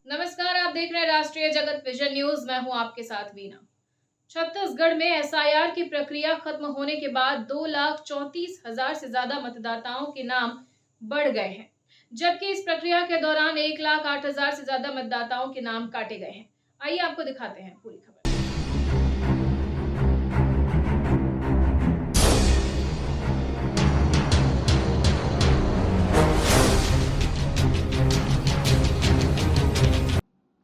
नमस्कार, आप देख रहे हैं राष्ट्रीय जगत विजन न्यूज। मैं हूं आपके साथ वीना। छत्तीसगढ़ में एसआईआर की प्रक्रिया खत्म होने के बाद 2,34,000 से ज्यादा मतदाताओं के नाम बढ़ गए हैं, जबकि इस प्रक्रिया के दौरान 1,08,000 से ज्यादा मतदाताओं के नाम काटे गए हैं। आइए आपको दिखाते हैं पूरी खबर।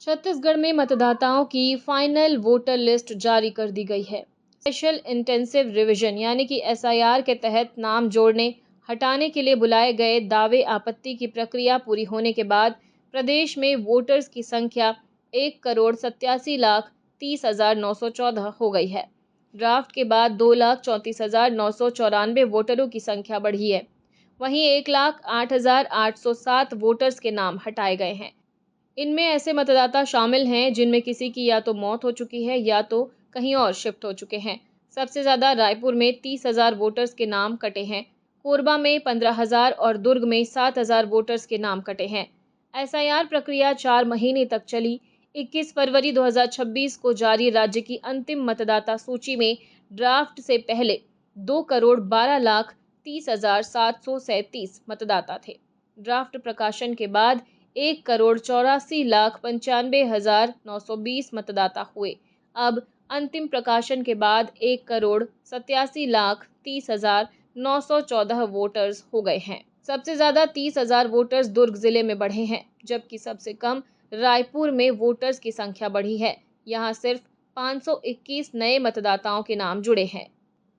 छत्तीसगढ़ में मतदाताओं की फाइनल वोटर लिस्ट जारी कर दी गई है। स्पेशल इंटेंसिव रिवीजन यानी कि एसआईआर के तहत नाम जोड़ने हटाने के लिए बुलाए गए दावे आपत्ति की प्रक्रिया पूरी होने के बाद प्रदेश में वोटर्स की संख्या 1,87,30,914 हो गई है। ड्राफ्ट के बाद 2,34,994 वोटरों की संख्या बढ़ी है। वहीं 1,08,807 वोटर्स के नाम हटाए गए हैं। इनमें ऐसे मतदाता शामिल हैं जिनमें किसी की या तो मौत हो चुकी है या तो कहीं और शिफ्ट हो चुके हैं। सबसे ज़्यादा रायपुर में 30,000 वोटर्स के नाम कटे हैं, कोरबा में 15,000 और दुर्ग में 7,000 वोटर्स के नाम कटे हैं। एसआईआर प्रक्रिया 4 महीने तक चली। 21 फरवरी 2026 को जारी राज्य की अंतिम मतदाता सूची में ड्राफ्ट से पहले 2,12,30,737 मतदाता थे। ड्राफ्ट प्रकाशन के बाद 1,84,95,920 मतदाता हुए। अब अंतिम प्रकाशन के बाद 1,87,30,914 वोटर्स हो गए हैं। सबसे ज्यादा 30,000 वोटर्स दुर्ग जिले में बढ़े हैं, जबकि सबसे कम रायपुर में वोटर्स की संख्या बढ़ी है। यहाँ सिर्फ 521 नए मतदाताओं के नाम जुड़े हैं।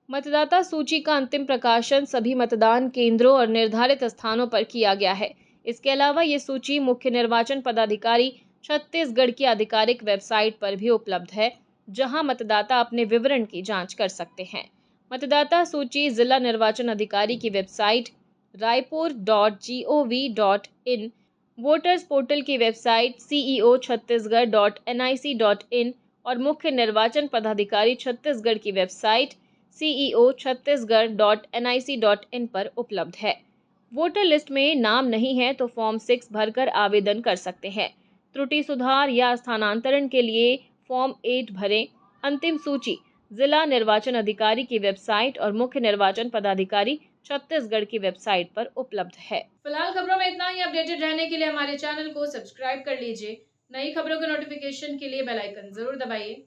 मतदाता सूची का अंतिम प्रकाशन सभी मतदान केंद्रों और निर्धारित स्थानों पर किया गया है। इसके अलावा ये सूची मुख्य निर्वाचन पदाधिकारी छत्तीसगढ़ की आधिकारिक वेबसाइट पर भी उपलब्ध है, जहां मतदाता अपने विवरण की जांच कर सकते हैं। मतदाता सूची जिला निर्वाचन अधिकारी की वेबसाइट raipur.gov.in, वोटर्स पोर्टल की वेबसाइट ceo.chhattisgarh.nic.in और मुख्य निर्वाचन पदाधिकारी छत्तीसगढ़ की वेबसाइट ceo.chhattisgarh.nic.in पर उपलब्ध है। वोटर लिस्ट में नाम नहीं है तो फॉर्म 6 भरकर आवेदन कर सकते हैं। त्रुटि सुधार या स्थानांतरण के लिए फॉर्म 8 भरें। अंतिम सूची जिला निर्वाचन अधिकारी की वेबसाइट और मुख्य निर्वाचन पदाधिकारी छत्तीसगढ़ की वेबसाइट पर उपलब्ध है। फिलहाल खबरों में इतना ही। अपडेटेड रहने के लिए हमारे चैनल को सब्सक्राइब कर लीजिए। नई खबरों के नोटिफिकेशन के लिए बेल आइकन जरूर दबाइए।